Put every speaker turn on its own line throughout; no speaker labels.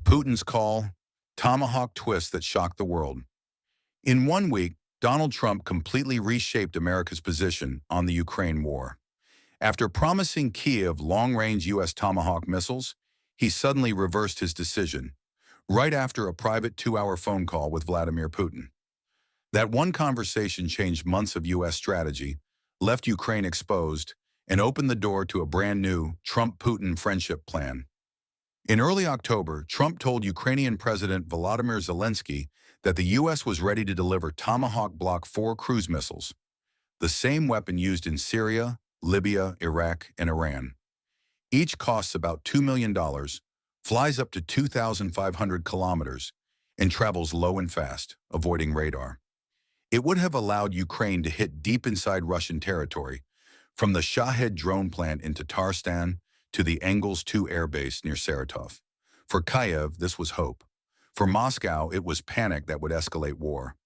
Putin's call, Tomahawk twist that shocked the world. In 1 week, Donald Trump completely reshaped America's position on the Ukraine war. After promising Kyiv long-range U.S. Tomahawk missiles, he suddenly reversed his decision, right after a private 2-hour phone call with Vladimir Putin. That one conversation changed months of U.S. strategy, left Ukraine exposed, and opened the door to a brand new Trump-Putin friendship plan. In early October, Trump told Ukrainian President Volodymyr Zelensky that the U.S. was ready to deliver Tomahawk Block 4 cruise missiles, the same weapon used in Syria, Libya, Iraq, and Iran. Each costs about $2 million, flies up to 2,500 kilometers, and travels low and fast, avoiding radar. It would have allowed Ukraine to hit deep inside Russian territory, from the Shahed drone plant in Tatarstan to the Engels 2 air base near Saratov. For Kyiv, this was hope. For Moscow, it was panic that would escalate war.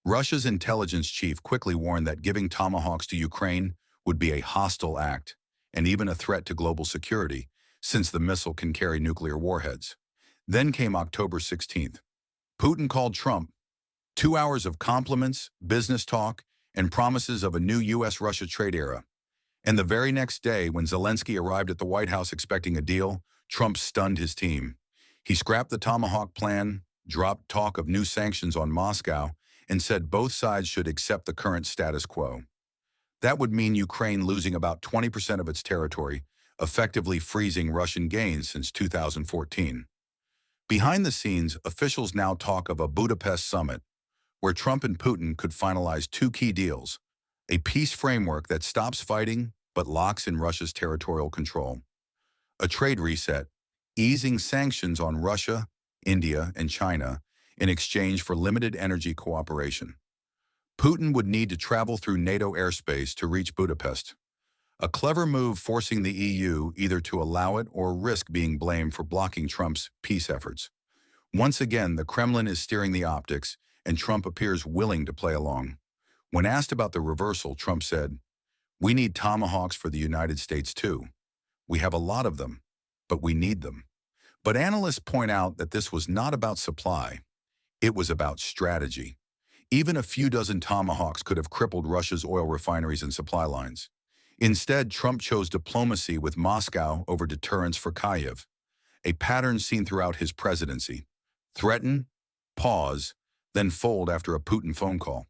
Russia's intelligence chief quickly warned that giving Tomahawks to Ukraine would be a hostile act and even a threat to global security, since the missile can carry nuclear warheads. Then came October 16th. Putin called Trump. 2 hours of compliments, business talk, and promises of a new U.S.-Russia trade era. And the very next day, when Zelensky arrived at the White House expecting a deal, Trump stunned his team. He scrapped the Tomahawk plan, dropped talk of new sanctions on Moscow, and said both sides should accept the current status quo. That would mean Ukraine losing about 20% of its territory, effectively freezing Russian gains since 2014. Behind the scenes, officials now talk of a Budapest summit, where Trump and Putin could finalize 2 key deals: a peace framework that stops fighting but locks in Russia's territorial control; a trade reset, easing sanctions on Russia, India, and China in exchange for limited energy cooperation. Putin would need to travel through NATO airspace to reach Budapest, a clever move forcing the EU either to allow it or risk being blamed for blocking Trump's peace efforts. Once again, the Kremlin is steering the optics, and Trump appears willing to play along. When asked about the reversal, Trump said, "We need Tomahawks for the United States too. We have a lot of them, but we need them." But analysts point out that this was not about supply. It was about strategy. Even a few dozen Tomahawks could have crippled Russia's oil refineries and supply lines. Instead, Trump chose diplomacy with Moscow over deterrence for Kyiv, a pattern seen throughout his presidency: threaten, pause, then fold after a Putin phone call.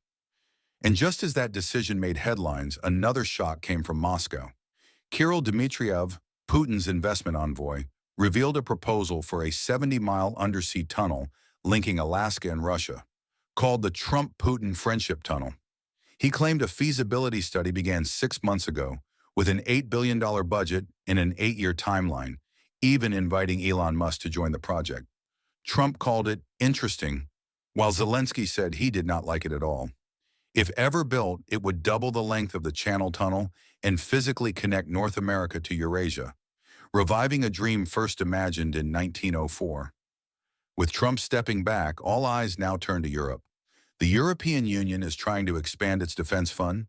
And just as that decision made headlines, another shock came from Moscow. Kirill Dmitriev, Putin's investment envoy, revealed a proposal for a 70-mile undersea tunnel linking Alaska and Russia, called the Trump-Putin Friendship Tunnel. He claimed a feasibility study began 6 months ago, with an $8 billion budget and an 8-year timeline, even inviting Elon Musk to join the project. Trump called it interesting, while Zelensky said he did not like it at all. If ever built, it would double the length of the Channel Tunnel and physically connect North America to Eurasia, reviving a dream first imagined in 1904. With Trump stepping back, all eyes now turn to Europe. The European Union is trying to expand its defense fund,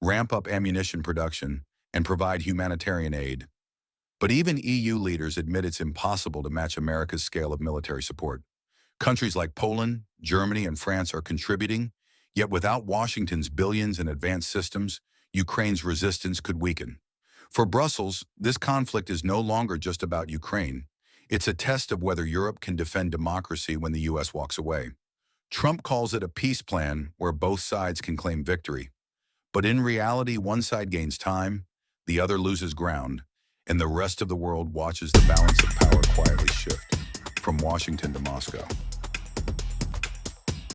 ramp up ammunition production, and provide humanitarian aid. But even EU leaders admit it's impossible to match America's scale of military support. Countries like Poland, Germany, and France are contributing, yet without Washington's billions in advanced systems, Ukraine's resistance could weaken. For Brussels, this conflict is no longer just about Ukraine. It's a test of whether Europe can defend democracy when the U.S. walks away. Trump calls it a peace plan where both sides can claim victory. But in reality, one side gains time, the other loses ground, and the rest of the world watches the balance of power quietly shift from Washington to Moscow.